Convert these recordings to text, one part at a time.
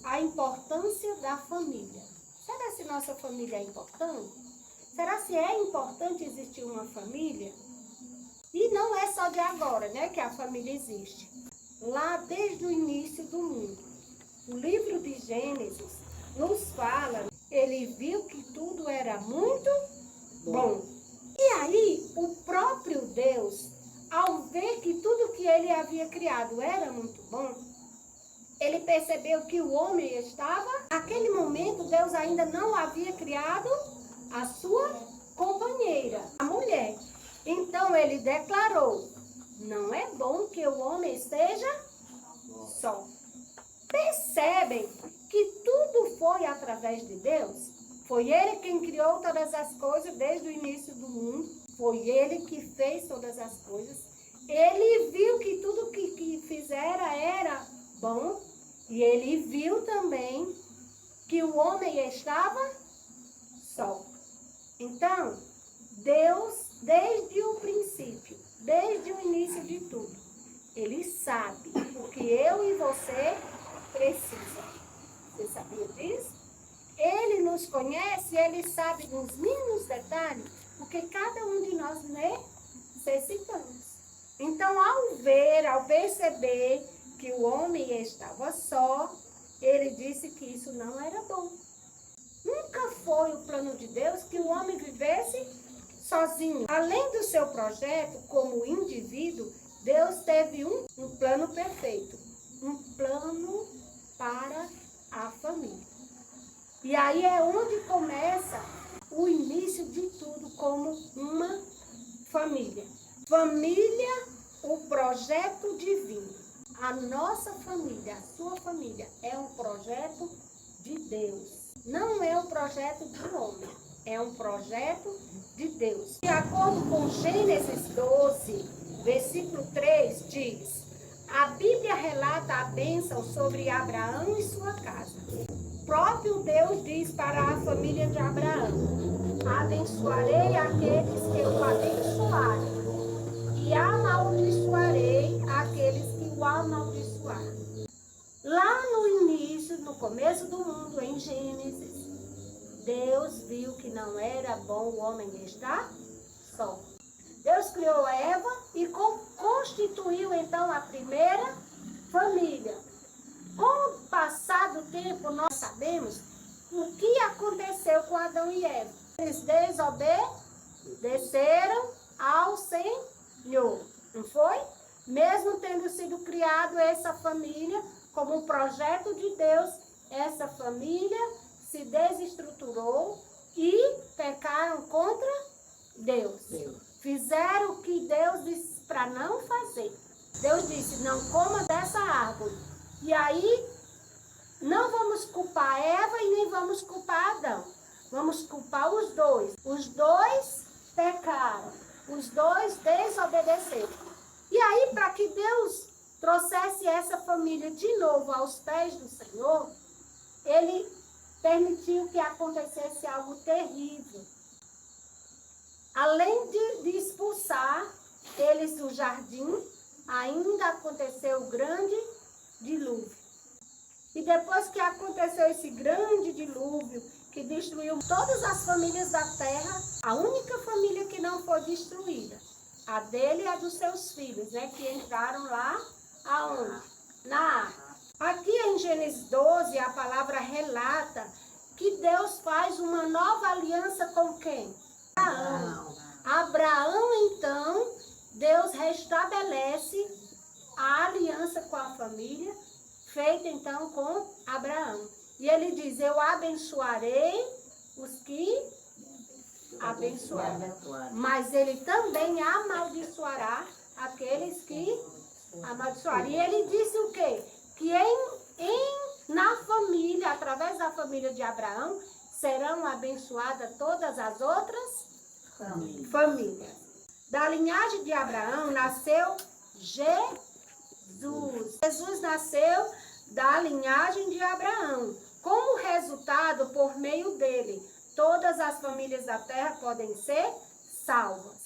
a importância da família. Será se nossa família é importante? Será se é importante existir uma família? E não é só de agora, né, que a família existe. Lá desde o início do mundo. O livro de Gênesis nos fala, ele viu que tudo era muito bom. E aí, o próprio Deus, ao ver que tudo que ele havia criado era muito bom, ele percebeu que o homem estava... Naquele momento, Deus ainda não havia criado a sua companheira, a mulher. Então, ele declarou, não é bom que o homem esteja só. Percebem que tudo foi através de Deus? Foi ele quem criou todas as coisas desde o início do mundo. Foi ele que fez todas as coisas. Ele viu que tudo que fizera era bom. E ele viu também que o homem estava só. Então, Deus, desde o princípio, desde o início de tudo, ele sabe o que eu e você precisam. Você sabia disso? Ele nos conhece, ele sabe nos mínimos detalhes o que cada um de nós necessitamos. Então, ao perceber que o homem estava só, ele disse que isso não era bom. Nunca foi o plano de Deus que o homem vivesse sozinho. Além do seu projeto como indivíduo, Deus teve um plano perfeito. Um plano para a família. E aí é onde começa o início de tudo como uma família. Família, o projeto divino. A nossa família, a sua família, é um projeto de Deus. Não é um projeto de homem, é um projeto de Deus. De acordo com Gênesis 12, versículo 3, diz: a Bíblia relata a bênção sobre Abraão e sua casa. O próprio Deus diz para a família de Abraão: abençoarei aqueles que o abençoarem, e amaldiçoarei aqueles que o amaldiçoarem. Lá no início, no começo do mundo, em Gênesis, Deus viu que não era bom o homem estar só. Deus criou Eva e constituiu então a primeira família. Com o passar do tempo, nós sabemos o que aconteceu com Adão e Eva. Eles desobedeceram ao Senhor, não foi? Mesmo tendo sido criado essa família como um projeto de Deus, essa família se desestruturou e pecaram contra Deus. Fizeram o que Deus disse para não fazer. Deus disse, não coma dessa árvore. E aí, não vamos culpar Eva e nem vamos culpar Adão. Vamos culpar os dois. Os dois pecaram. Os dois desobedeceram. E aí, para que Deus trouxesse essa família de novo aos pés do Senhor, ele permitiu que acontecesse algo terrível. Além de expulsar eles do jardim, ainda aconteceu o grande dilúvio. E depois que aconteceu esse grande dilúvio, que destruiu todas as famílias da terra, a única família que não foi destruída, a dele e a dos seus filhos, né, que entraram lá, aonde? Na arca. Aqui em Gênesis 12, a palavra relata que Deus faz uma nova aliança com quem? Abraão. Abraão, então, Deus restabelece a aliança com a família, feita então com Abraão. E ele diz, eu abençoarei os que abençoarem, mas ele também amaldiçoará aqueles que amaldiçoarem. E ele disse o quê? Que na família, através da família de Abraão, serão abençoadas todas as outras famílias. Da linhagem de Abraão nasceu Jesus. Jesus nasceu da linhagem de Abraão. Como resultado, por meio dele, todas as famílias da terra podem ser salvas.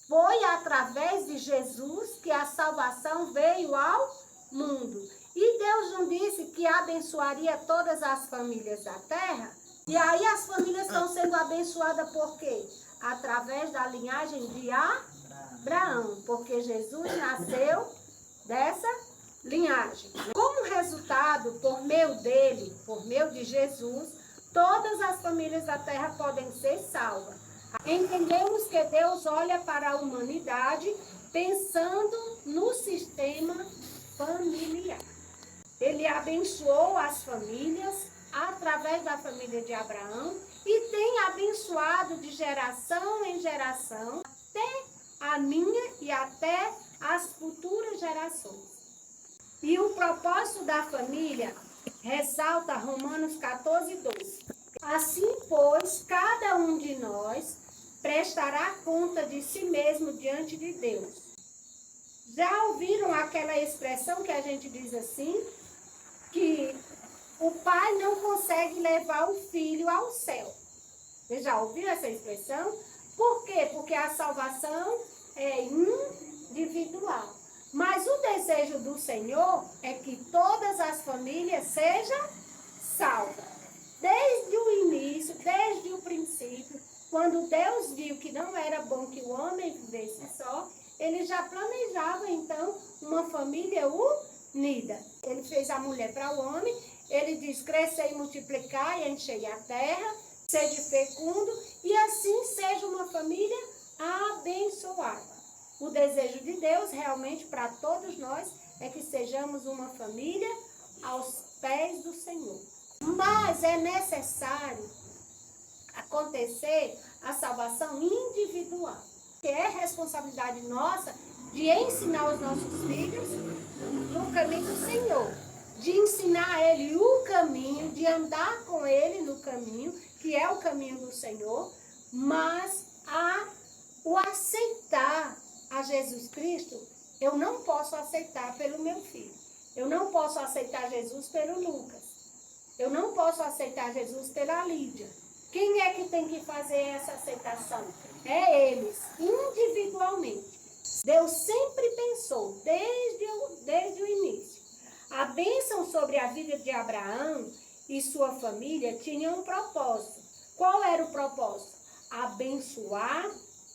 Foi através de Jesus que a salvação veio ao mundo. E Deus não disse que abençoaria todas as famílias da terra? E aí as famílias estão sendo abençoadas por quê? Através da linhagem de Abraão, porque Jesus nasceu dessa linhagem. Como resultado, por meio dele, por meio de Jesus, todas as famílias da terra podem ser salvas. Entendemos que Deus olha para a humanidade pensando no sistema familiar. Ele abençoou as famílias através da família de Abraão e tem abençoado de geração em geração até a minha e até as futuras gerações. E o propósito da família ressalta Romanos 14, 12. Assim, pois, cada um de nós prestará conta de si mesmo diante de Deus. Já ouviram aquela expressão que a gente diz assim, que o pai não consegue levar o filho ao céu? Você já ouviu essa expressão? Por quê? Porque a salvação é individual. Mas o desejo do Senhor é que todas as famílias sejam salvas. Desde o início, desde o princípio, quando Deus viu que não era bom que o homem vivesse só, ele já planejava, então, uma família unida. Ele fez a mulher para o homem, ele diz, crescer e multiplicar e encher a terra, sede fecundo, e assim seja uma família abençoada. O desejo de Deus, realmente, para todos nós, é que sejamos uma família aos pés do Senhor. Mas é necessário acontecer a salvação individual, que é responsabilidade nossa de ensinar os nossos filhos no caminho do Senhor, de ensinar a ele o caminho, de andar com ele no caminho, que é o caminho do Senhor, mas o aceitar a Jesus Cristo, eu não posso aceitar pelo meu filho. Eu não posso aceitar Jesus pelo Lucas. Eu não posso aceitar Jesus pela Lídia. Quem é que tem que fazer essa aceitação? É eles, individualmente. Deus sempre pensou, desde o início. A bênção sobre a vida de Abraão e sua família tinha um propósito. Qual era o propósito? Abençoar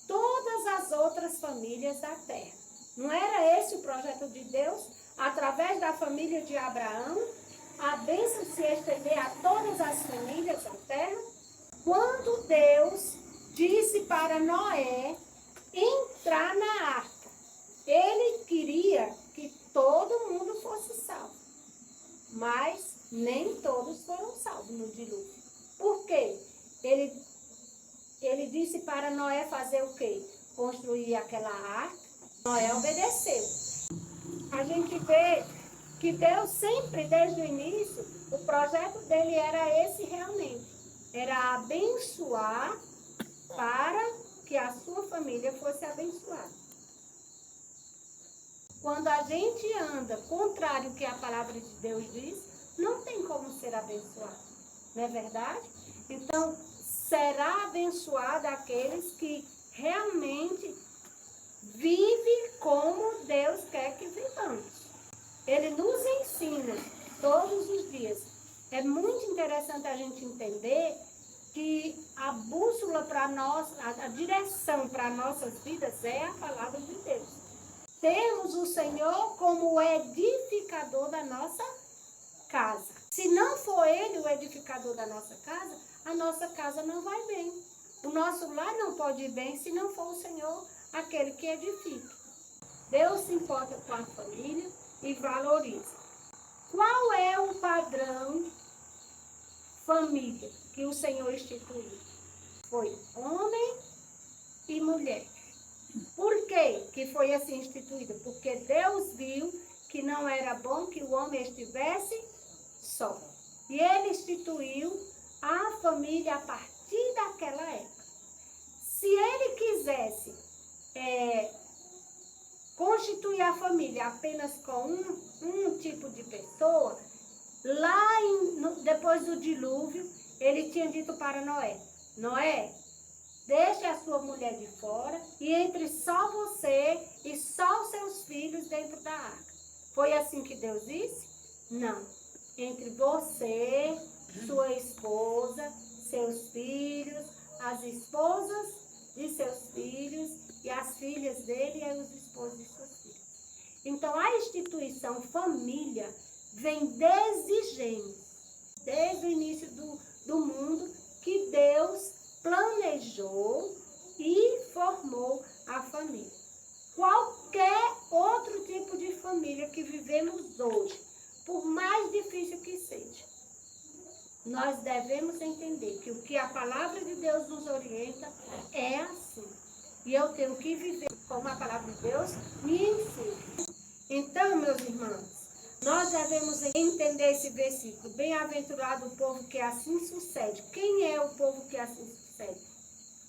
todas as outras famílias da terra. Não era esse o projeto de Deus? Através da família de Abraão, a bênção se estender a todas as famílias da terra? Quando Deus disse para Noé entrar na arca, ele queria que todo mundo fosse salvo. Mas nem todos foram salvos no dilúvio. Por quê? Ele disse para Noé fazer o quê? Construir aquela arca. Noé obedeceu. A gente vê que Deus sempre, desde o início, o projeto dele era esse realmente. Era abençoar para que a sua família fosse abençoada. Quando a gente anda contrário ao que a palavra de Deus diz, não tem como ser abençoado. Não é verdade? Então, será abençoado aqueles que realmente vivem como Deus quer que vivamos. Ele nos ensina todos os dias. É muito interessante a gente entender que a bússola para nós, a direção para nossas vidas é a palavra de Deus. Temos o Senhor como o edificador da nossa casa. Se não for Ele o edificador da nossa casa, a nossa casa não vai bem. O nosso lar não pode ir bem se não for o Senhor aquele que edifica. Deus se importa com a família e valoriza. Qual é o padrão família que o Senhor instituiu? Foi homem e mulher. Por que foi assim instituído? Porque Deus viu que não era bom que o homem estivesse só. E ele instituiu a família a partir daquela época. Se ele quisesse constituir a família apenas com um tipo de pessoa, depois do dilúvio, ele tinha dito para Noé, Noé, deixe a sua mulher de fora e entre só você e só os seus filhos dentro da arca. Foi assim que Deus disse? Não. Entre você, sua esposa, seus filhos, as esposas de seus filhos e as filhas dele e os esposos de suas filhas. Então, a instituição família vem desde Gênesis, desde o início do mundo, que Deus planejou e formou a família. Qualquer outro tipo de família que vivemos hoje, por mais difícil que seja, nós devemos entender que o que a palavra de Deus nos orienta é assim. E eu tenho que viver como a palavra de Deus me ensina. Então, meus irmãos, nós devemos entender esse versículo. Bem-aventurado o povo que assim sucede. Quem é o povo que assim sucede?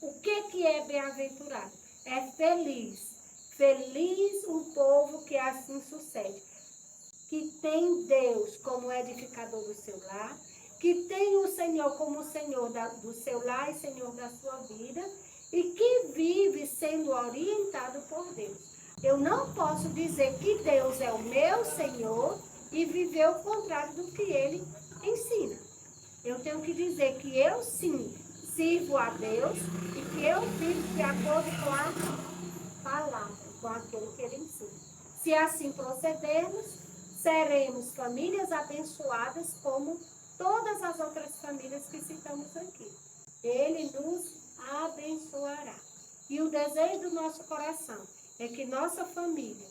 O que é bem-aventurado? É feliz. Feliz o povo que assim sucede. Que tem Deus como edificador do seu lar, que tem o Senhor como Senhor do seu lar e Senhor da sua vida, e que vive sendo orientado por Deus. Eu não posso dizer que Deus é o meu Senhor e viver o contrário do que Ele ensina. Eu tenho que dizer que eu sim sirvo a Deus e que eu vivo de acordo com a palavra, com aquilo que Ele ensina. Se assim procedermos, seremos famílias abençoadas como todas as outras famílias que citamos aqui. Ele nos abençoará. E o desejo do nosso coração é que nossa família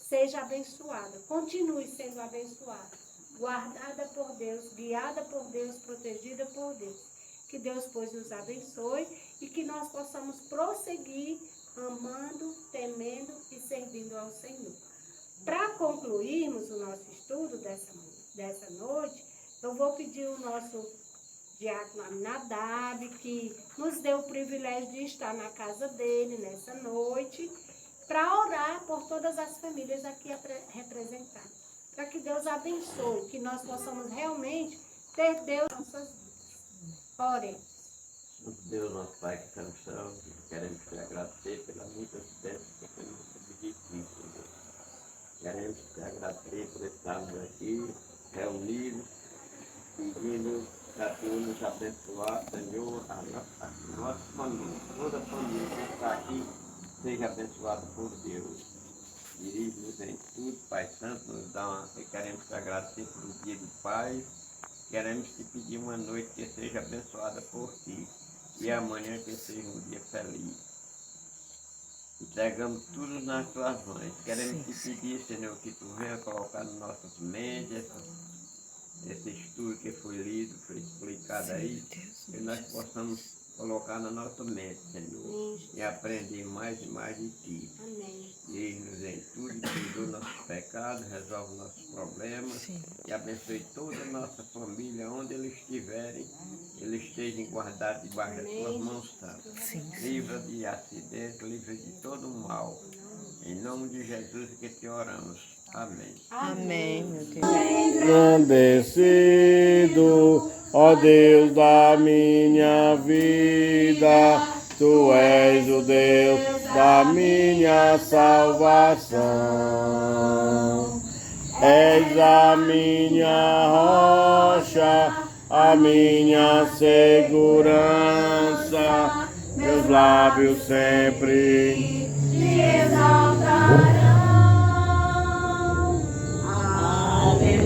seja abençoada, continue sendo abençoada, guardada por Deus, guiada por Deus, protegida por Deus. Que Deus, pois, nos abençoe e que nós possamos prosseguir amando, temendo e servindo ao Senhor. Para concluirmos o nosso estudo dessa noite, eu vou pedir o nosso diácono Aminadab, que nos deu o privilégio de estar na casa dele nessa noite, para orar por todas as famílias aqui representadas. Para que Deus abençoe, que nós possamos realmente ter Deus em nossas vidas. Oremos. Deus, nosso Pai que está no céu, queremos te agradecer pelas muitas bênçãos que temos recebido de ti, Senhor. Queremos te agradecer por estarmos aqui, reunidos, pedindo para tu nos abençoar, Senhor, a nossa família, toda a família que está aqui, seja abençoada por Deus. Dirige-nos em tudo, Pai Santo, queremos te agradecer pelo dia do Pai, queremos te pedir uma noite que seja abençoada por ti e amanhã que seja um dia feliz. Entregamos tudo nas tuas mãos. Queremos te pedir, Senhor, que tu venha colocar nas nossas mentes esse estudo que foi lido, foi explicado aí, que nós possamos colocar na nossa mente, Senhor, e aprender mais e mais de ti. Amém. Diz-nos em tudo, perdoa nossos pecados, resolve nossos problemas e abençoe toda a nossa família, onde eles estiverem, eles estejam guardados debaixo das tuas mãos santas. Livra de acidente, livra de todo o mal. Em nome de Jesus que te oramos. Amém. Amém, meu Deus. Engrandecido, ó Deus da minha vida, tu és o Deus da minha salvação. És a minha rocha, a minha segurança, meus lábios sempre te exaltarão. Aleluia.